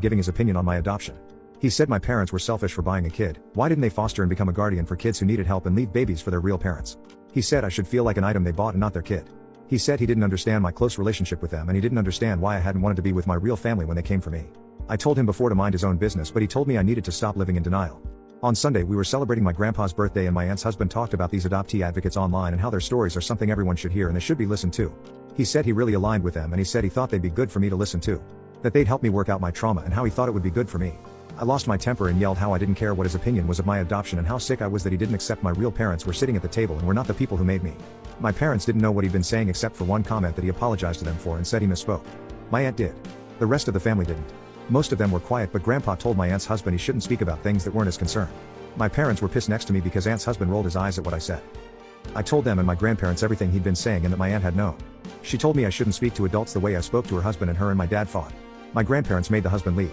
giving his opinion on my adoption. He said my parents were selfish for buying a kid. Why didn't they foster and become a guardian for kids who needed help and leave babies for their real parents? He said I should feel like an item they bought and not their kid. He said he didn't understand my close relationship with them and he didn't understand why I hadn't wanted to be with my real family when they came for me. I told him before to mind his own business, but he told me I needed to stop living in denial. On Sunday we were celebrating my grandpa's birthday and my aunt's husband talked about these adoptee advocates online and how their stories are something everyone should hear and they should be listened to. He said he really aligned with them and he said he thought they'd be good for me to listen to. That they'd help me work out my trauma and how he thought it would be good for me. I lost my temper and yelled how I didn't care what his opinion was of my adoption and how sick I was that he didn't accept my real parents were sitting at the table and were not the people who made me. My parents didn't know what he'd been saying except for one comment that he apologized to them for and said he misspoke. My aunt did. The rest of the family didn't. Most of them were quiet, but grandpa told my aunt's husband he shouldn't speak about things that weren't his concern. My parents were pissed next to me because aunt's husband rolled his eyes at what I said. I told them and my grandparents everything he'd been saying and that my aunt had known. She told me I shouldn't speak to adults the way I spoke to her husband and her and my dad fought. My grandparents made the husband leave.